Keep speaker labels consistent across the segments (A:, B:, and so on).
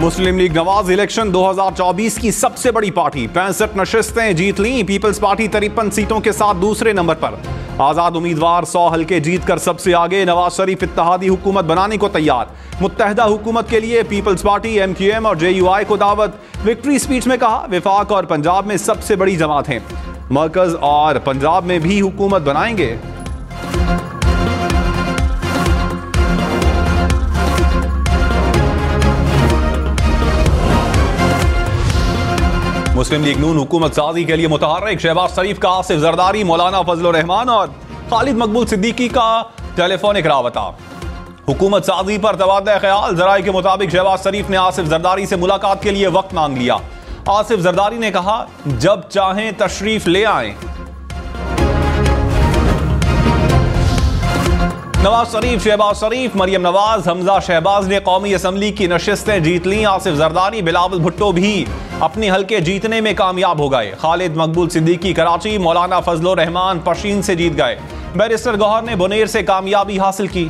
A: मुस्लिम league Nawaz election 2024 की सबसे बड़ी पार्टी, 65 नशिस्तें जीत ली। पीपल्स पार्टी 53 सीटों के साथ दूसरे नंबर पर। आजाद उम्मीदवार 100 हल्के जीतकर सबसे आगे। नवाज शरीफ इत्तेहादी हुकूमत बनाने को तैयार। मुत्तहदा हुकूमत के लिए पीपल्स पार्टी, MQM और JUI को दावत। विक्ट्री स्पीच में कहा, विफाक और पंजाब में सबसे बड़ी जमात हैं, मरकज और पंजाब में भी हुकूमत बनाएंगे। मुस्लिम लीग नून हुकूमत साजी के लिए मुतहर्रिक। शहबाज शरीफ का आसिफ जरदारी, मौलाना फजलुर रहमान और खालिद मकबूल सिद्दीकी का टेलीफोनिक राबता। हुकूमत साजी पर तबादला ख्याल। जराये के मुताबिक शहबाज शरीफ ने आसिफ जरदारी से मुलाकात के लिए वक्त मांग लिया। आसिफ जरदारी ने कहा, जब चाहें तशरीफ ले आएं। नवाज शरीफ, शहबाज शरीफ, मरियम नवाज, हमजा शहबाज ने कौमी असम्बली की नशिस्तें जीत ली। आसिफ जरदारी, बिलावल भुट्टो भी अपने हल्के जीतने में कामयाब हो गए। खालिद मकबूल सिद्दीकी कराची, मौलाना फजलुर रहमान पशीन से जीत गए। बैरिस्टर गौहर ने बुनेर से कामयाबी हासिल की।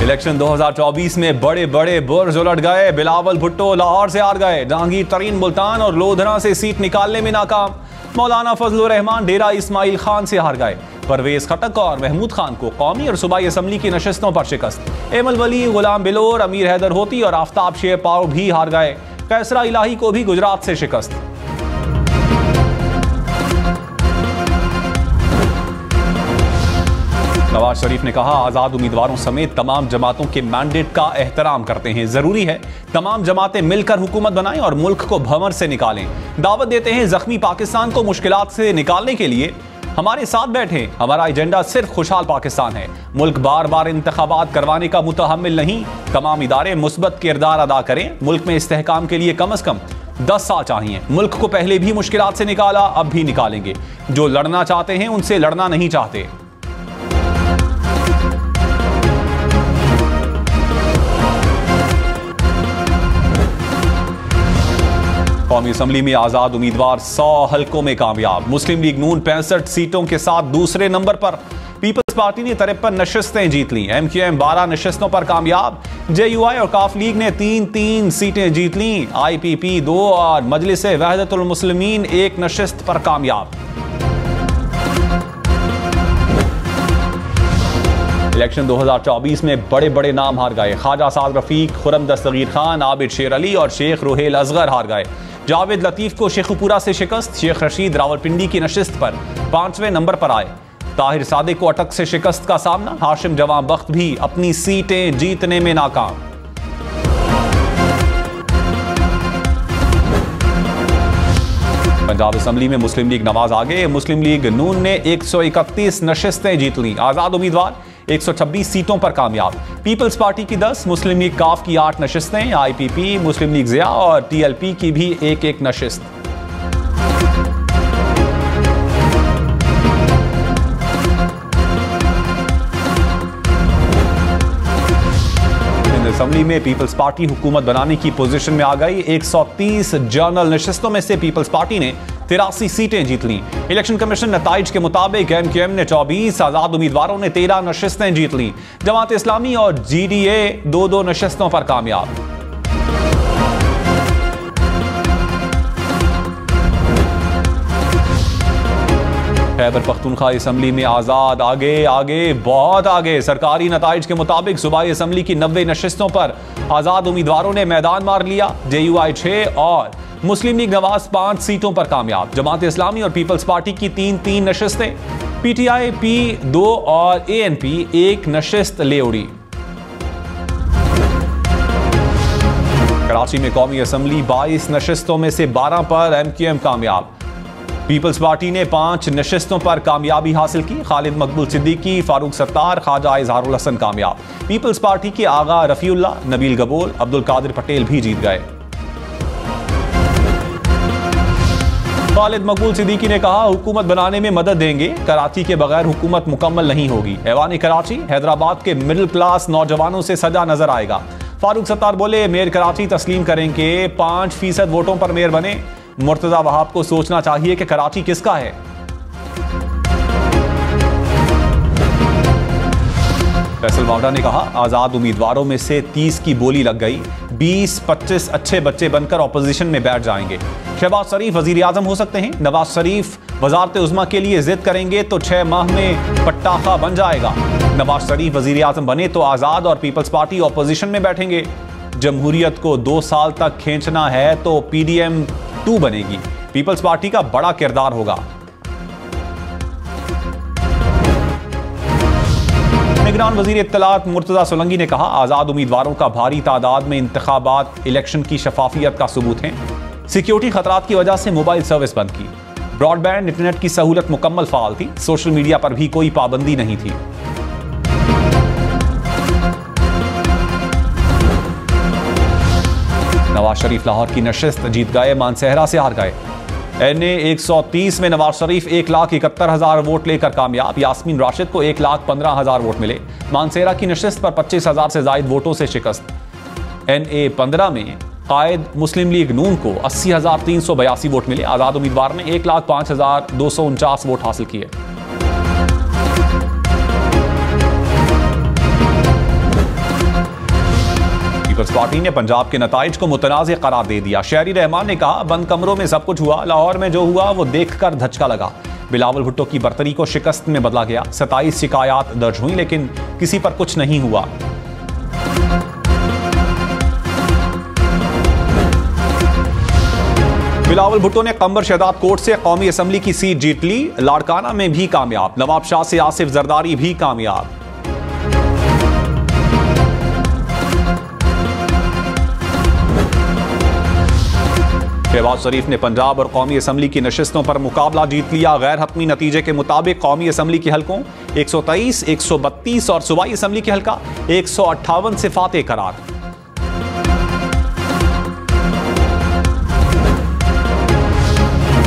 A: इलेक्शन 2024 में बड़े बड़े बुर्ज उलट गए। बिलावल भुट्टो लाहौर से हार गए। जहांगीर तरीन मुल्तान और लोधरा से सीट निकालने में नाकाम। मौलाना फजलुर रहमान डेरा इस्माइल खान से हार गए। परवेज खटक और महमूद खान को कौमी और सूबाई असम्बली की नशिस्तों पर शिकस्त। एमल वली, गुलाम बिलोर, अमीर हैदर होती और आफ्ताब शेर पारो भी हार गए। कैसरा इलाही को भी गुजरात से शिकस्त। नवाज शरीफ ने कहा, आजाद उम्मीदवारों समेत तमाम जमातों के मैंडेट का एहतराम करते हैं। जरूरी है तमाम जमातें मिलकर हुकूमत बनाएं और मुल्क को भंवर से निकालें। दावत देते हैं जख्मी पाकिस्तान को मुश्किलात से निकालने के लिए हमारे साथ बैठे। हमारा एजेंडा सिर्फ खुशहाल पाकिस्तान है। मुल्क बार बार इंतखाबात करवाने का मुतहम्मिल नहीं। तमाम इदारे मुस्बत किरदार अदा करें। मुल्क में इस्तेहकाम के लिए कम से कम 10 साल चाहिए। मुल्क को पहले भी मुश्किलात से निकाला, अब भी निकालेंगे। जो लड़ना चाहते हैं उनसे लड़ना नहीं चाहते। कौमी असम्बली में आजाद उम्मीदवार 100 हल्कों में कामयाब। मुस्लिम लीग नून 65 सीटों के साथ दूसरे नंबर पर। पीपल्स पार्टी ने 53 नशिस्तें जीत ली। MQM 12 नशिस्तों पर कामयाब। JUI और काफ लीग ने 3-3 सीटें जीत ली। IPP 2 और मजलिस वहदतुल मुस्लिमीन 1 नशिस्त पर कामयाब। इलेक्शन 2024 में बड़े बड़े नाम हार गए। ख्वाजा साद रफीक, खुरम दस्तगीर खान, आबिद शेर अली और शेख रुहेल असगर हार गए। जावेद लतीफ को शेखुपुरा से शिकस्त। शेख रशीद रावलपिंडी की नशिस्त पर 5वें नंबर पर आए। ताहिर सादिक को अटक से शिकस्त का सामना। हाशिम जवां बख्त भी अपनी सीटें जीतने में नाकाम। पंजाब असम्बली में मुस्लिम लीग नवाज आगे। मुस्लिम लीग नून ने 131 नशिस्तें जीत ली। आजाद उम्मीदवार 126 सीटों पर कामयाब। पीपल्स पार्टी की 10, मुस्लिम लीग काफ की 8 नशिस्तें। IPP, मुस्लिम लीग ज़िया और TLP की भी 1-1 नशिस्त। असम्बली में पीपल्स पार्टी हुकूमत बनाने की पोजीशन में आ गई। 130 जनरल नशिस्तों में से पीपल्स पार्टी ने 83 सीटें जीत ली। इलेक्शन कमीशन नताइज के मुताबिक MQM ने 24, आजाद उम्मीदवारों ने 13 नशिस्तें जीत ली। जमात इस्लामी और GDA 2-2 नशिस्तों पर कामयाब। खैबर पख्तूनख्वा असम्बली में आजाद आगे आगे बहुत आगे। सरकारी नताइज के मुताबिक सूबाई असम्बली की 90 नशिस्तों पर आजाद उम्मीदवारों ने मैदान मार लिया। JUI 6 और मुस्लिम लीग नवाज 5 सीटों पर कामयाब। जमात इस्लामी और पीपल्स पार्टी की 3-3 नशिस्तें। PTI P 2 और ANP 1 नशिस्त ले उड़ी। कराची में कौमी असम्बली 22 नशिस्तों में से 12 पर MQM कामयाब। पीपल्स पार्टी ने 5 नशिस्तों पर कामयाबी हासिल की। खालिद मकबूल सिद्दीकी, फारूक सत्तार, ख्वाजा इजहारुल हसन कामयाब। पीपल्स पार्टी के आगा रफीउल्लाह, नबील गबोल, अब्दुल कादिर पटेल भी जीत गए। खालिद मकबूल सिद्दीकी ने कहा, हुकूमत बनाने में मदद देंगे। कराची के बगैर हुकूमत मुकम्मल नहीं होगी। ऐवान कराची हैदराबाद के मिडिल क्लास नौजवानों से सजा नजर आएगा। फारूक सत्तार बोले, मेयर कराची तस्लीम करें कि 5% वोटों पर मेयर बने। मुर्तजा वहाब को सोचना चाहिए कि कराची किसका है। फैसल वावड़ा ने कहा, आजाद उम्मीदवारों में से 30 की बोली लग गई, 20-25 अच्छे बच्चे बनकर ऑपोजिशन में बैठ जाएंगे। शहबाज शरीफ वजीर आजम हो सकते हैं। नवाज शरीफ वजारत उज़्मा के लिए जिद करेंगे तो 6 माह में पट्टाखा बन जाएगा। नवाज शरीफ वजीर आजम बने तो आजाद और पीपल्स पार्टी ऑपोजिशन में बैठेंगे। जमहूरियत को 2 साल तक खींचना है तो PDM 2 बनेगी। पीपल्स पार्टी का बड़ा किरदार होगा। निगरान वजीर इत्तलात मुर्तजा सोलंकी ने कहा, आजाद उम्मीदवारों का भारी तादाद में इंतखाबात इलेक्शन की शफाफियत का सबूत है। सिक्योरिटी खतरात की वजह से मोबाइल सर्विस बंद की। ब्रॉडबैंड इंटरनेट की सहूलत मुकम्मल फाल थी। सोशल मीडिया पर भी कोई पाबंदी नहीं थी। नवाज शरीफ लाहौर की नशिस्त जीत गए, मानसेहरा से हार गए। NA 130 में नवाज शरीफ 1,71,000 वोट लेकर कामयाब। यास्मीन राशिद को 1,15,000 वोट मिले। मानसेहरा की नशिस्त पर 25,000 से जायद वोटों से शिकस्त। NA 15 में कायद मुस्लिम लीग नून को 80,382 वोट मिले। आजाद उम्मीदवार ने 1,05,249 वोट हासिल किए। पीपल्स पार्टी ने पंजाब के नताइज को मुतनाज़ करार दे दिया। शहरी रहमान ने कहा, बंद कमरों में सब कुछ हुआ, लाहौर में जो हुआ वो देखकर धचका लगा। बिलावल भुट्टो की बर्तरी को शिकस्त में बदला गया। 27 शिकायत दर्ज हुई लेकिन किसी पर कुछ नहीं हुआ। बिलावल भुट्टो ने कंबर शहदाद कोर्ट से कौमी असम्बली की सीट जीत ली। लाड़काना में भी कामयाब। नवाब शाह से आसिफ जरदारी भी कामयाब। शहबाज शरीफ ने पंजाब और कौमी असम्बली की नशिस्तों पर मुकाबला जीत लिया। गैर हतमी नतीजे के मुताबिक कौमी असम्बली के हलकों 123, 132 और सूबाई असम्बली के हलका 158 से फाते करार।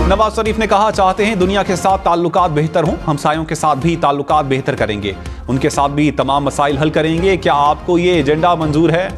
A: नवाज शरीफ ने कहा, चाहते हैं दुनिया के साथ ताल्लुकात बेहतर हों, हमसायों के साथ भी ताल्लुकात बेहतर करेंगे, उनके साथ भी तमाम मसाइल हल करेंगे। क्या आपको ये एजेंडा मंजूर है?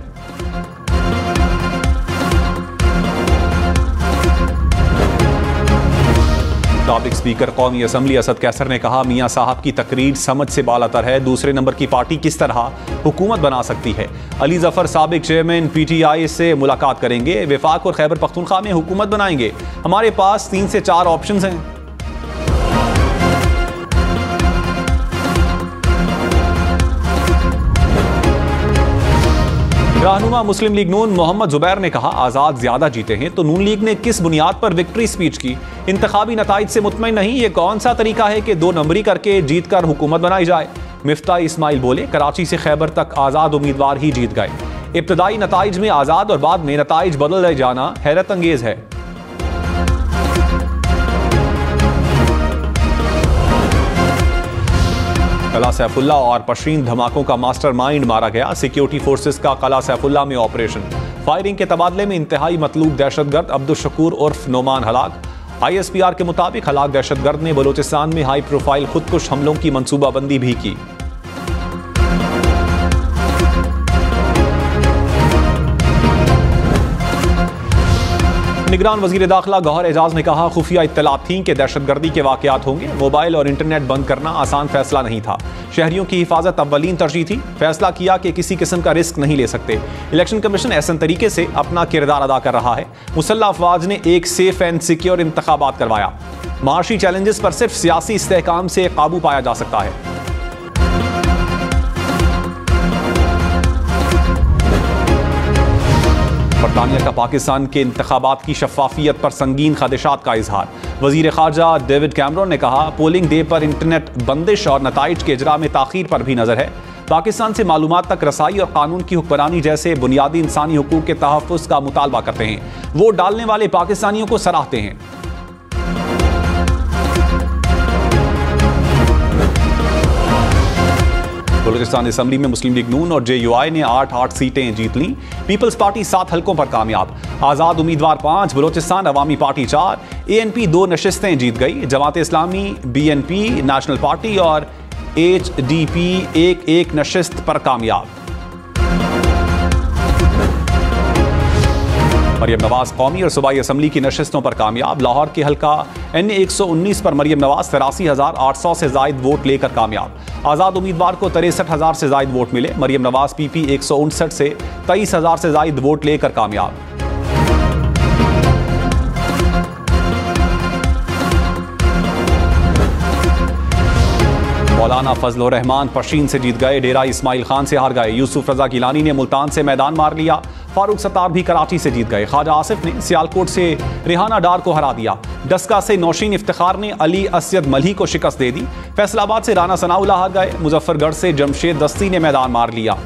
A: साबिक स्पीकर कौमी असम्बली असद कैसर ने कहा, मियां साहब की तकरीर समझ से बालातर है। दूसरे नंबर की पार्टी किस तरह हुकूमत बना सकती है? अली जफर साबिक चेयरमैन PTI से मुलाकात करेंगे। वफाक और खैबर पख्तूनख्वा में हुकूमत बनाएंगे। हमारे पास 3 से 4 ऑप्शंस हैं। रहनुमा मुस्लिम लीग नून मोहम्मद जुबैर ने कहा, आजाद ज्यादा जीते हैं तो नून लीग ने किस बुनियाद पर विक्ट्री स्पीच की? इंतखाबी नताइज से मुतमईन नहीं। ये कौन सा तरीका है कि 2 नंबरी करके जीत कर हुकूमत बनाई जाए? मिफ्ता इस्माइल बोले, कराची से खैबर तक आजाद उम्मीदवार ही जीत गए। इब्तदाई नताइज में आजाद और बाद में नताइज बदल जाना हैरत अंगेज है। कला सैफुल्ला और पशरीन धमाकों का मास्टरमाइंड मारा गया। सिक्योरिटी फोर्सेस का कला सैफुल्ला में ऑपरेशन। फायरिंग के तबादले में इंतहाई मतलूब दहशतगर्द अब्दुल शकूर उर्फ नोमान हलाक। ISPR के मुताबिक हलाक दहशतगर्द ने बलोचिस्तान में हाई प्रोफाइल खुदकुश हमलों की मंसूबाबंदी भी की। निगरान वजीर दाखिला गौहर एजाज ने कहा, खुफिया इत्तलात थीं कि दहशतगर्दी के वाकयात होंगे। मोबाइल और इंटरनेट बंद करना आसान फैसला नहीं था। शहरियों की हिफाजत अव्वलीन तरजीह थी। फैसला किया कि किसी किस्म का रिस्क नहीं ले सकते। इलेक्शन कमीशन ऐसा तरीके से अपना किरदार अदा कर रहा है। मुसल्लह अफवाज ने एक सेफ एंड सिक्योर इंतखाबात करवाया। माशी चैलेंजेस पर सिर्फ सियासी इस्तेहकाम से काबू पाया जा सकता है। बरतानिया का पाकिस्तान के इंतखाबात की शफाफियत पर संगीन खदशात का इजहार। वजीर खारजा डेविड कैमरन ने कहा, पोलिंग डे पर इंटरनेट बंदिश और नताइज के इजरा में ताखीर पर भी नजर है। पाकिस्तान से मालूमात तक रसाई और कानून की हुक्मरानी जैसे बुनियादी इंसानी हुकूक के तहफ़्फ़ुज़ का मुतालबा करते हैं। वोट डालने वाले पाकिस्तानियों को सराहते हैं। बलूचिस्तान असम्बली में मुस्लिम लीग नून और JUI ने 8 सीटें जीत लीं। पीपल्स पार्टी 7 हलकों पर कामयाब। आजाद उम्मीदवार 5, बलूचिस्तान अवामी पार्टी 4, ANP 2 नशिस्तें जीत गई। Jamaat Islami, BNP, national party और HDP 1 नशिस्त पर कामयाब। मरियम नवाज कौमी और सूबाई असम्बली की नशिस्तों पर कामयाब। लाहौर के हल्का NA 119 पर मरियम नवाज 83,800 से जायद वोट लेकर कामयाब। आज़ाद उम्मीदवार को 63,000 से जायद वोट मिले। मरियम नवाज PP 159 से 23,000 से जायद वोट लेकर कामयाब। मौलाना फजल रहमान पशीन से जीत गए। डेरा इस्माइल खान से हार गए। यूसुफ रजा गिलानी ने मुल्तान से मैदान मार लिया। फारूक सत्तार भी कराची से जीत गए। ख्वाजा आसिफ ने सियालकोट से रिहाना डार को हरा दिया। डस्का से नौशीन इफ्तिखार ने अली असयद मलही को शिकस्त दे दी। फैसलाबाद से राना सनाउल्लाह हार गए। मुजफ्फरगढ़ से जमशेद दस्ती ने मैदान मार लिया।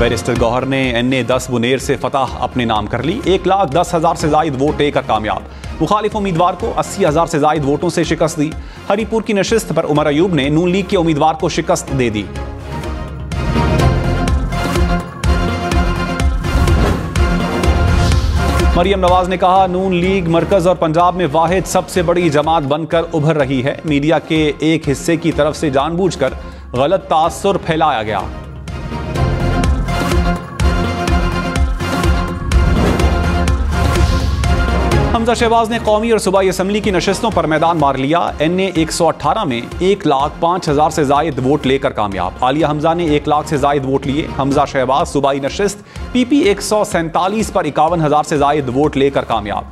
A: बैरिस्टर गौहर ने NA 10 बुनेर से फतह अपने नाम कर ली। 1,10,000 से जायद वोट लेकर कामयाब। मुखालिफ उम्मीदवार को 80,000 से जायद वोटों से शिकस्त दी। हरीपुर की नशिस्त पर उमर अयूब ने नून लीग के उम्मीदवार को शिकस्त दे दी। मरियम नवाज ने कहा, नून लीग मरकज और पंजाब में वाहिद सबसे बड़ी जमात बनकर उभर रही है। मीडिया के एक हिस्से की तरफ से जानबूझकर गलत तासुर फैलाया गया। हमजा शहबाज ने कौमी और सूबाई असम्बली की नशिस्तों पर मैदान मार लिया। NA 118 में 1,05,000 से जायद वोट लेकर कामयाब। आलिया हमजा ने 1 लाख से जायद वोट लिए। हमजा शहबाज सूबाई नशिस्त PP 147 पर 51,000 से जायद वोट लेकर कामयाब।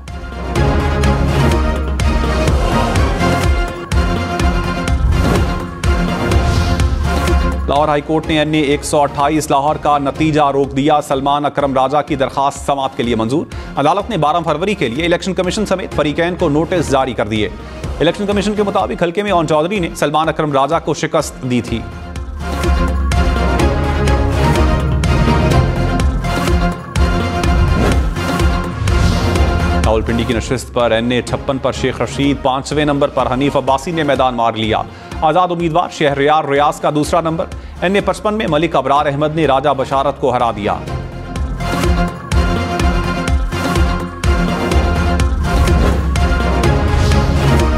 A: लाहौर हाईकोर्ट ने NA 128 लाहौर का नतीजा रोक दिया। सलमान अकरम राजा की दरखास्त समाअत के लिए मंजूर। अदालत ने 12 फरवरी के लिए इलेक्शन कमीशन समेत फरीकैन को नोटिस जारी कर दिए। इलेक्शन कमीशन के मुताबिक हल्के में ओन चौधरी ने सलमान अकरम राजा को शिकस्त दी थी। रावलपिंडी की नशिस्त पर NA 56 पर शेख रशीद 5वें नंबर पर हनीफ अब्बासी ने मैदान मार लिया। आजाद उम्मीदवार शहरयार रियाज का दूसरा नंबर। NA 55 में मलिक अबरार अहमद ने राजा बशारत को हरा दिया।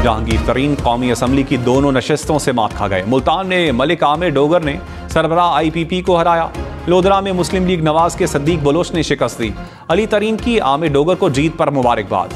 A: जहांगीर तरीन कौमी असम्बली की दोनों नशिस्तों से मात खा गए। मुल्तान ने मलिक आमिर डोगर ने सरबराह IPP को हराया। लोधरा में मुस्लिम लीग नवाज के सद्दीक बलोच ने शिकस्त दी। अली तरीन की आमिर डोगर को जीत पर मुबारकबाद।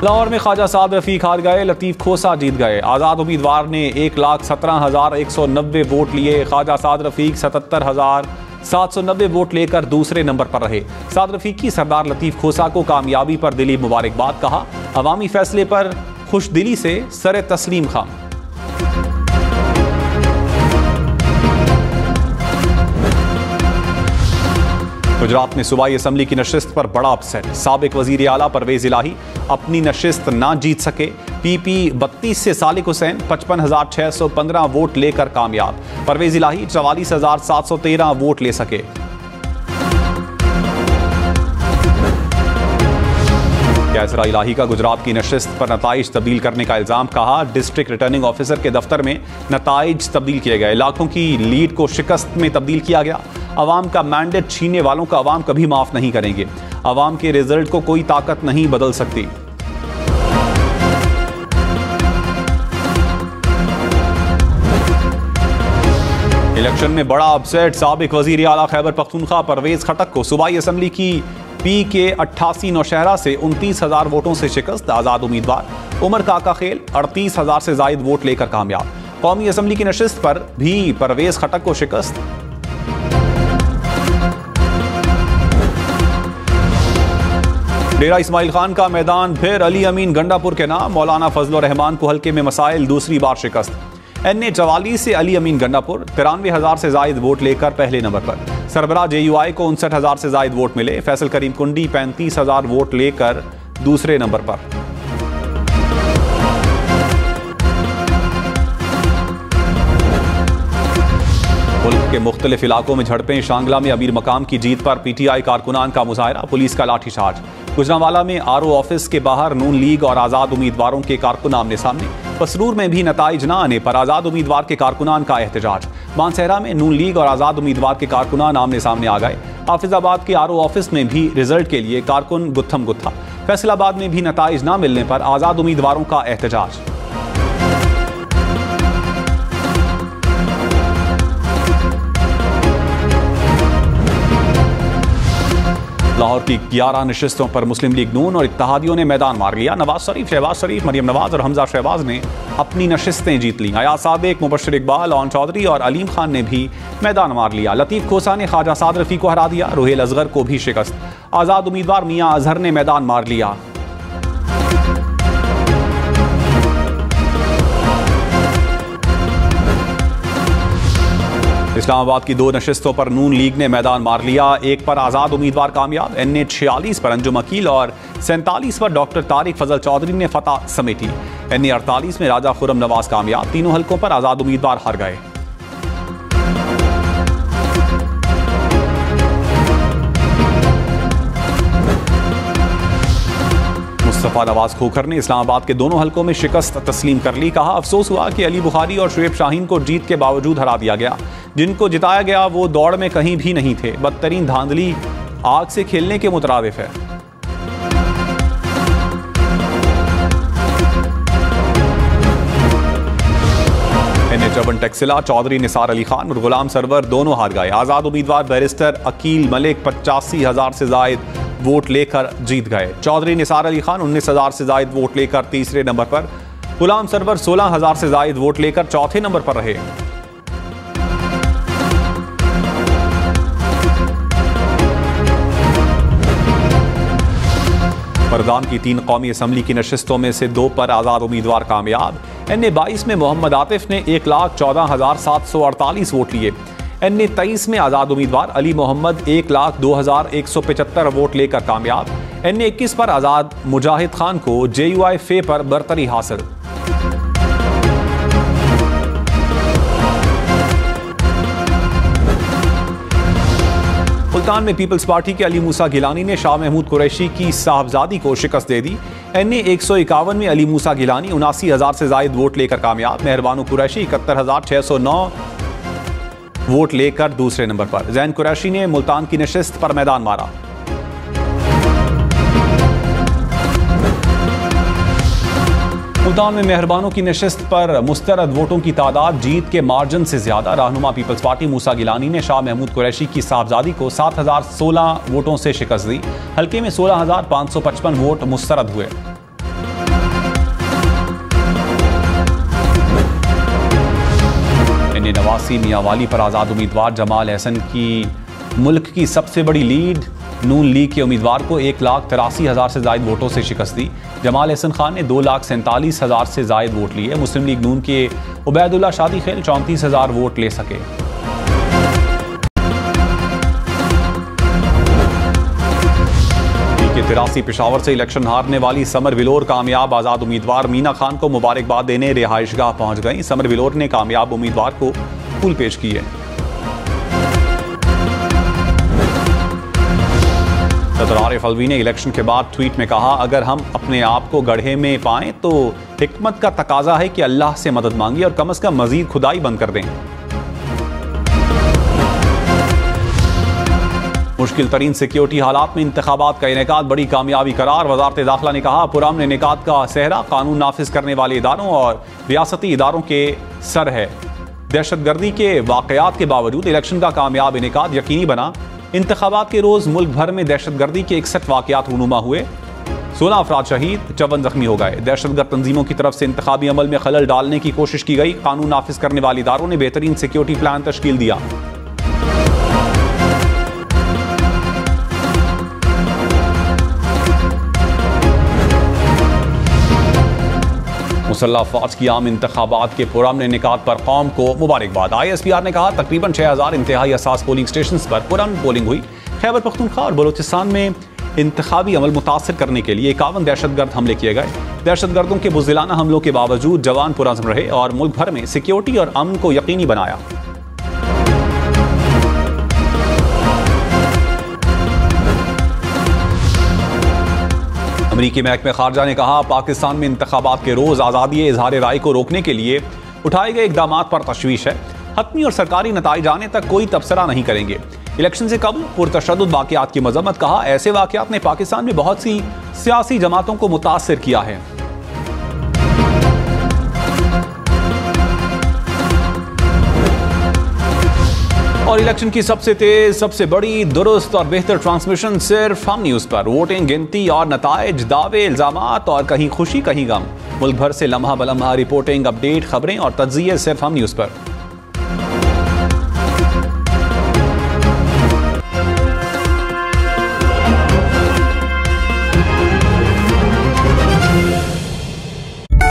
A: लाहौर में ख्वाजा साद रफीक हार गए। लतीफ खोसा जीत गए। आज़ाद उम्मीदवार ने 1,17,190 वोट लिए। ख्वाजा साद रफीक 77,790 वोट लेकर दूसरे नंबर पर रहे। साद रफीक की सरदार लतीफ खोसा को कामयाबी पर दिली मुबारकबाद। कहा, अवामी फैसले पर खुश दिली से सर तस्लीम खां। गुजरात में सूबाई असम्बली की नशिस्त पर बड़ा अपसेट। साबिक वजीर आला परवेज इलाही अपनी नशिस्त ना जीत सके। PP 32 से सालिक हुसैन 55,615 वोट लेकर कामयाब। परवेज इलाही 44,713 वोट ले सके। कैसरा इलाही का गुजरात की नशिस्त पर नताइज तब्दील करने का इल्जाम। कहा, डिस्ट्रिक्ट रिटर्निंग ऑफिसर के दफ्तर में नताइज तब्दील किए गए। लाखों की लीड को शिकस्त में तब्दील किया गया। अवाम का मैंडेट छीनने वालों को अवाम कभी माफ नहीं करेंगे। अवाम के रिजल्ट को कोई ताकत नहीं बदल सकती। इलेक्शन में बड़ा अपसेट। साबिक वजीर आला खैबर पख्तूनख्वा परवेज खटक को सूबाई असम्बली की PK 88 नौशहरा से 29,000 वोटों से शिकस्त। आजाद उम्मीदवार उमर काका खेल 38,000 से जायद वोट लेकर कामयाब। कौमी असम्बली की नशिस्त पर भी परवेज खटक को शिकस्त। डेरा इस्माइल खान का मैदान फिर अली अमीन गंडापुर के नाम। मौलाना फजल रहमान को हल्के में मसाइल दूसरी बार शिकस्त। NA 44 से अली अमीन गंडापुर 93,000 से जायद वोट लेकर पहले नंबर पर। सरबराह JUI को 59,000 से जायद वोट मिले। फैसल करीम कुंडी 35,000 वोट लेकर दूसरे नंबर पर। मुल्क के मुख्तलिफ इलाकों में झड़पें। शांगला में अमीर मकाम की जीत पर PTI कारकुनान का मुजाहरा। पुलिस का लाठीचार्ज। गुजरांवाला में RO ऑफिस के बाहर नून लीग और आज़ाद उम्मीदवारों के कारकुन आमने सामने। पसरूर में भी नताइज न आने पर आज़ाद उम्मीदवार के कारकुनान का एहतजाज। मानसहरा में नून लीग और आज़ाद उम्मीदवार के कारकुनान आमने सामने आ गए। हाफिजाबाद के आरओ ऑफिस में भी रिजल्ट के लिए कारकुन गुत्थम गुत्था। फैसलाबाद में भी नताइज न मिलने पर आजाद उम्मीदवारों का एहतजाज। लाहौर की 11 नशिस्तों पर मुस्लिम लीग नून और इत्तेहादियों ने मैदान मार लिया। नवाज शरीफ, शहबाज शरीफ, मरियम नवाज और हमजा शहबाज ने अपनी नशिस्तें जीत लीं। अयाज सादिक, मुबशर इकबाल, ओन चौधरी और अलीम खान ने भी मैदान मार लिया। लतीफ खोसा ने ख्वाजा साद रफ़ी को हरा दिया। रुहेल असगर को भी शिकस्त। आज़ाद उम्मीदवार मियां अजहर ने मैदान मार लिया। इस्लामाबाद की 2 नशिस्तों पर नून लीग ने मैदान मार लिया। एक पर आज़ाद उम्मीदवार कामयाब। NA 46 पर अंजुम अकील और 47 पर डॉक्टर तारिक फजल चौधरी ने फतह समेटी। NA 48 में राजा खुर्रम नवाज कामयाब। तीनों हलकों पर आज़ाद उम्मीदवार हार गए। मुस्तफा नवाज खोखर ने इस्लामाबाद के दोनों हलकों में शिकस्त तस्लीम कर ली। कहा, अफसोस हुआ कि अली बुखारी और शुएब शाहीन को जीत के बावजूद हरा दिया गया। जिनको जिताया गया वो दौड़ में कहीं भी नहीं थे। बदतरीन धांधली आग से खेलने के मुतरादिफ है। NA 54 टैक्सिला चौधरी निसार अली खान और गुलाम सरवर दोनों हार गए। आज़ाद उम्मीदवार बैरिस्टर अकील मलिक 85,000 से जायद वोट लेकर जीत गए। चौधरी निसार अली खान 19,000 से जायद वोट लेकर तीसरे नंबर पर। गुलाम सरवर 16,000 से जायद वोट लेकर चौथे नंबर पर रहे। मर्दान की 3 कौमी असम्बली की नशिस्तों में से 2 पर आज़ाद उम्मीदवार कामयाब। NA 22 में मोहम्मद आतिफ ने 1,14,748 वोट लिए। NA 23 में आज़ाद उम्मीदवार अली मोहम्मद 1,02,175 वोट लेकर कामयाब। NA 21 पर आज़ाद मुजाहिद खान को JUI फे पर बरतरी हासिल। मुल्तान में पीपल्स पार्टी के अली मूसा गिलानी ने शाह महमूद कुरैशी की साहबजादी को शिकस्त दे दी। NA 151 में अली मूसा गिलानी 79,000 से जायद वोट लेकर कामयाब। मेहरबानो कुरैशी 71,609 वोट लेकर दूसरे नंबर पर। जैन कुरैशी ने मुल्तान की नशिस्त पर मैदान मारा। मुल्तान में मेहरबानों की नशिस्त पर मुस्तरद वोटों की तादाद जीत के मार्जिन से ज्यादा। रहनुमा पीपल्स पार्टी मूसा गिलानी ने शाह महमूद कुरैशी की साहबजादी को 7,016 वोटों से शिकस्त दी। हल्के में 16,555 वोट मुस्तरद हुए। NA 89 मियांवाली पर आज़ाद उम्मीदवार जमाल अहसन की मुल्क की सबसे बड़ी लीड। नून लीग के उम्मीदवार को 1,83,000 से जायद वोटों से शिकस्त दी। जमाल अहसन खान ने 2,47,000 से जायद वोट लिए। मुस्लिम लीग नून के उबैदुल्ला शादी खेल 34,000 वोट ले सके। तिरासी पेशावर से इलेक्शन हारने वाली समर विलोर कामयाब। आज़ाद उम्मीदवार मीना खान को मुबारकबाद देने रिहाइशगाह पहुंच गई। समर विलोर ने कामयाब उम्मीदवार को फूल पेश किए। सदर आरिफ अलवी ने इलेक्शन के बाद ट्वीट में कहा, अगर हम अपने आप को गड्ढे में पाएं तो हिकमत का तकाजा है कि अल्लाह से मदद मांगी और कम से कम मजीद खुदाई बंद कर दें। मुश्किल तरीन सिक्योरिटी हालात में इंतखाबात का इनेकाद बड़ी कामयाबी करार। वजारत दाखिला ने कहा, पुरअमन इनेकाद का सेहरा कानून नाफिज करने वाले इदारों और रियासती इदारों के सर है। दहशतगर्दी के वाकयात के बावजूद इलेक्शन का कामयाब इनेकाद यकीनी बना। इंतखाबात के रोज मुल्क भर में दहशतगर्दी के 61 वाकयात रूनुमा हुए। 16 अफराद शहीद, 54 जख्मी हो गए। दहशतगर्द तंजीमों की तरफ से इंतखाबी अमल में खलल डालने की कोशिश की गई। कानून नाफिज करने वाले इदारों ने बेहतरीन सिक्योरिटी प्लान तश्कील दिया। मुसल्लह फौज की आम इंतखाबात के पुरअमन इनेकाद पर कौम को मुबारकबाद। ISPR ने कहा, तकरीबन 6,000 इंतहाई असास पोलिंग स्टेशन पर पुरअमन पोलिंग हुई। खैबर पख्तूनख्वा और बलोचिस्तान में इंतखाबी अमल मुतासर करने के लिए 51 दहशतगर्द हमले किए गए। दहशतगर्दों के बुज़दिलाना हमलों के बावजूद जवान पुरअज़्म रहे और मुल्क भर में सिक्योरिटी और अमन को यकीनी बनाया। अमरीकी महकमे खारजा ने कहा, पाकिस्तान में इंतखाबात के रोज आज़ादी इजहार राय को रोकने के लिए उठाए गए इकदामात पर तशवीश है। हतमी और सरकारी नताइज आने तक कोई तबसरा नहीं करेंगे। इलेक्शन से कबल पुरतशद्दुद वाक़यात की मजम्मत। कहा, ऐसे वाक़यात ने पाकिस्तान में बहुत सी सियासी जमातों को मुतासिर किया है। और इलेक्शन की सबसे तेज, सबसे बड़ी, दुरुस्त और बेहतर ट्रांसमिशन सिर्फ हम न्यूज़ पर। वोटिंग, गिनती और नताइज, दावे, इल्जामात और कहीं खुशी कहीं गम। मुल्क भर से लम्हा बलम्हा रिपोर्टिंग, अपडेट, खबरें और तज्जिये सिर्फ हम न्यूज़ पर।